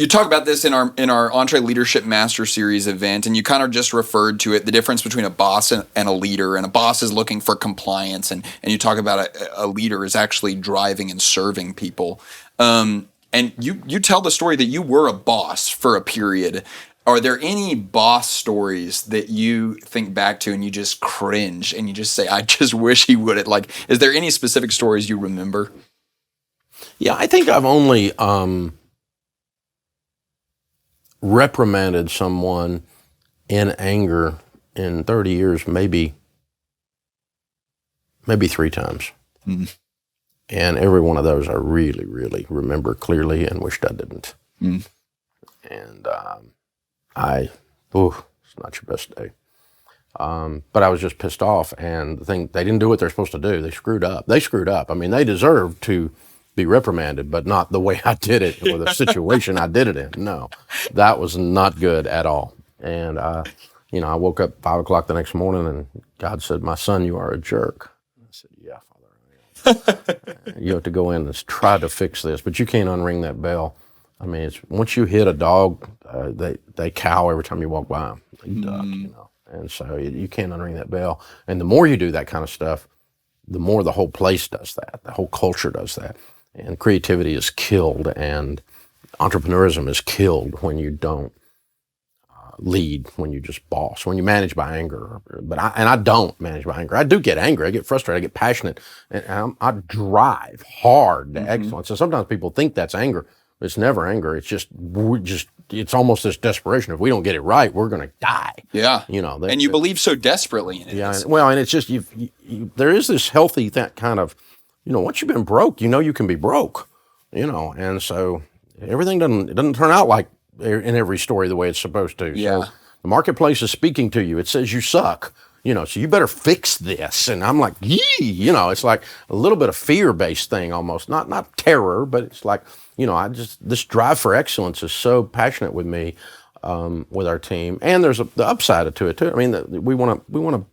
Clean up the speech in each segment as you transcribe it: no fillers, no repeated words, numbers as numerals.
You talk about this in our EntreLeadership Master Series event, and you kind of just referred to it, the difference between a boss and a leader. And a boss is looking for compliance, and you talk about a leader is actually driving and serving people. And you tell the story that you were a boss for a period. Are there any boss stories that you think back to and you just cringe and you just say, I just wish he would? Like, is there any specific stories you remember? Yeah, I think I've only reprimanded someone in anger in 30 years, maybe 3 times. Mm-hmm. And every one of those I really, really remember clearly and wished I didn't. Mm. And it's not your best day. But I was just pissed off, and the thing, they didn't do what they're supposed to do. They screwed up. I mean, they deserved to be reprimanded, but not the way I did it or the situation I did it in. No, that was not good at all. And, I woke up 5 o'clock the next morning, and God said, my son, you are a jerk. I said, yeah, Father, I am. You have to go in and try to fix this, but you can't unring that bell. I mean, it's once you hit a dog, they cow every time you walk by them. They duck, And so you can't unring that bell. And the more you do that kind of stuff, the more the whole place does that. The whole culture does that. And creativity is killed, and entrepreneurism is killed when you don't lead, when you just boss, when you manage by anger. But I don't manage by anger. I do get angry. I get frustrated. I get passionate. And I drive hard to excellence. And sometimes people think that's anger. It's never anger. It's it's almost this desperation. If we don't get it right, we're going to die. Yeah. And you believe so desperately in it. Yeah. And it's just, there is this healthy kind of, once you've been broke, you can be broke, and so everything doesn't turn out like in every story the way it's supposed to. Yeah. So the marketplace is speaking to you. It says you suck, so you better fix this. And I'm like, yee, it's like a little bit of fear-based thing almost, not terror, but it's like, this drive for excellence is so passionate with me, with our team. And there's the upside to it too. I mean, we want to,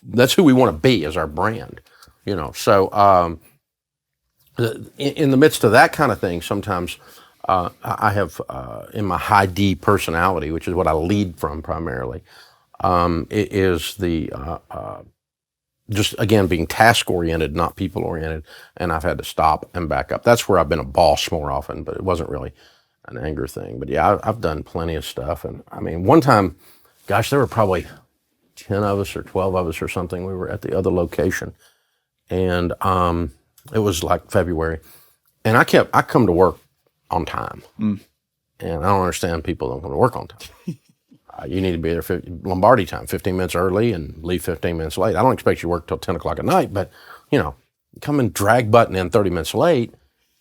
that's who we want to be as our brand. So in the midst of that kind of thing, sometimes I have, in my high D personality, which is what I lead from primarily, it is the, just, again, being task-oriented, not people-oriented, and I've had to stop and back up. That's where I've been a boss more often, but it wasn't really an anger thing. But yeah, I've done plenty of stuff. And I mean, one time, gosh, there were probably 10 of us or 12 of us or something. We were at the other location. And it was like February, and I come to work on time, and I don't understand people don't come to work on time. You need to be there Lombardi time, 15 minutes early, and leave 15 minutes late. I don't expect you to work till 10 o'clock at night, but come and drag button in 30 minutes late.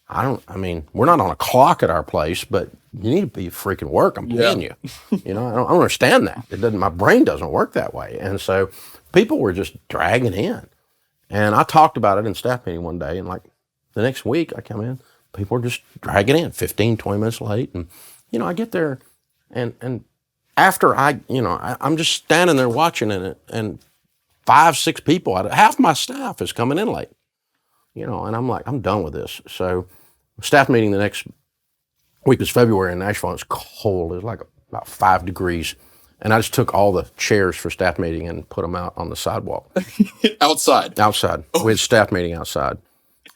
We're not on a clock at our place, but you need to be freaking work. I'm paying you. I don't understand that. My brain doesn't work that way, and so people were just dragging in. And I talked about it in staff meeting one day, and like the next week I come in, people are just dragging in 15, 20 minutes late. And, I get there and after I'm just standing there watching it, and 5, 6 people half my staff is coming in late, and I'm like, I'm done with this. So staff meeting the next week was February in Nashville. It's cold. It was like about 5 degrees. And I just took all the chairs for staff meeting and put them out on the sidewalk. Outside? Outside. Oh. We had staff meeting outside.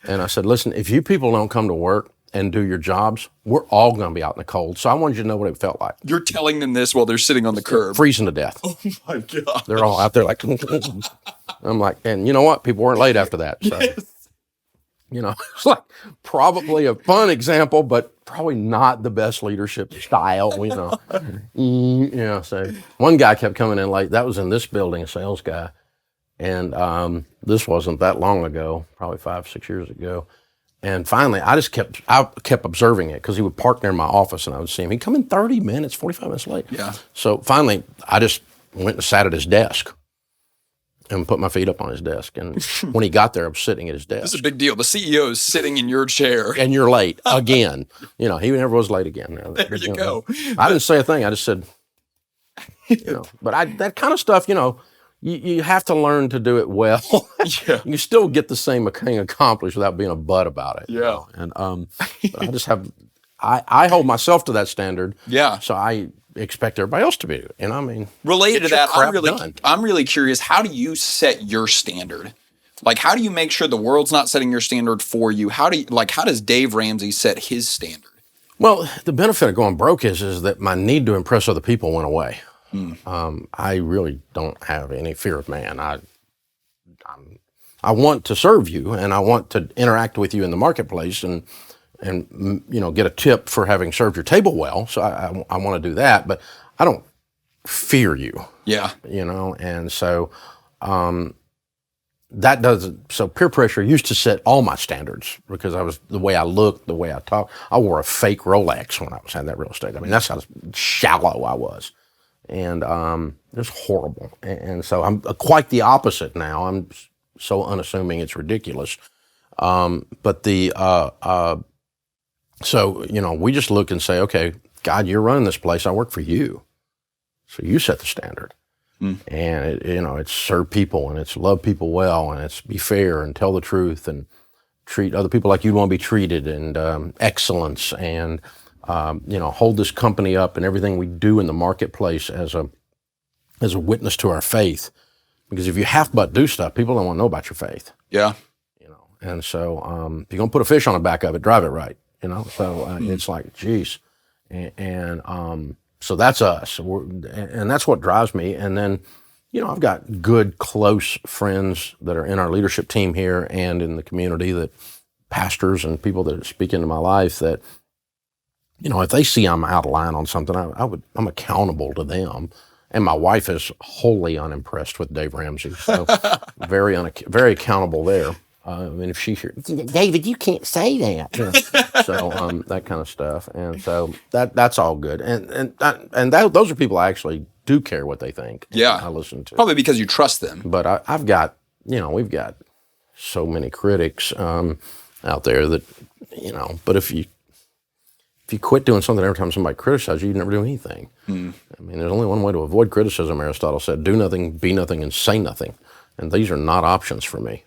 And I said, listen, if you people don't come to work and do your jobs, we're all going to be out in the cold. So I wanted you to know what it felt like. You're telling them this while they're sitting on the curb. Freezing to death. Oh, my God. They're all out there like, I'm like, and you know what? People weren't late after that. So. Yes. It's like probably a fun example, but probably not the best leadership style, So one guy kept coming in late. That was in this building, a sales guy. And this wasn't that long ago, probably 5, 6 years ago. And finally, I kept observing it because he would park near my office and I would see him. He'd come in 30 minutes, 45 minutes late. Yeah. So finally, I just went and sat at his desk and put my feet up on his desk. And when he got there, I was sitting at his desk. This is a big deal. The CEO is sitting in your chair. And you're late again. He never was late again. There you go. I didn't say a thing. I just said, but that kind of stuff, you have to learn to do it well. Yeah. You still get the same thing accomplished without being a butt about it. Yeah. And but I just have I hold myself to that standard. Yeah. So I expect everybody else to be. And I mean, related to that, done. I'm really curious. How do you set your standard? Like, how do you make sure the world's not setting your standard for you? How does Dave Ramsey set his standard? Well, the benefit of going broke is that my need to impress other people went away. I really don't have any fear of man. I want to serve you, and I want to interact with you in the marketplace, and get a tip for having served your table well. So I want to do that, but I don't fear you. Yeah. And so that doesn't. So peer pressure used to set all my standards because I was the way I looked, the way I talked. I wore a fake Rolex when I was in that real estate. I mean, that's how shallow I was, and it was horrible. And so I'm quite the opposite now. I'm so unassuming it's ridiculous. But so, we just look and say, okay, God, you're running this place. I work for you. So you set the standard. And, it's serve people, and it's love people well, and it's be fair and tell the truth and treat other people like you'd want to be treated, and excellence, and, hold this company up and everything we do in the marketplace as a witness to our faith. Because if you half but do stuff, people don't want to know about your faith. Yeah. And so if you're going to put a fish on the back of it, drive it right. So it's like, geez. And so that's us. And that's what drives me. And then, I've got good, close friends that are in our leadership team here and in the community, that pastors and people that speak into my life, that, if they see I'm out of line on something, I'm accountable to them. And my wife is wholly unimpressed with Dave Ramsey. So very accountable there. If she hears, David, you can't say that. So that kind of stuff, and so that's all good. And those are people I actually do care what they think. Yeah, I listen to, probably because you trust them. But I've got, we've got so many critics out there that, But if you quit doing something every time somebody criticizes you, you never do anything. There's only one way to avoid criticism. Aristotle said, "Do nothing, be nothing, and say nothing." And these are not options for me.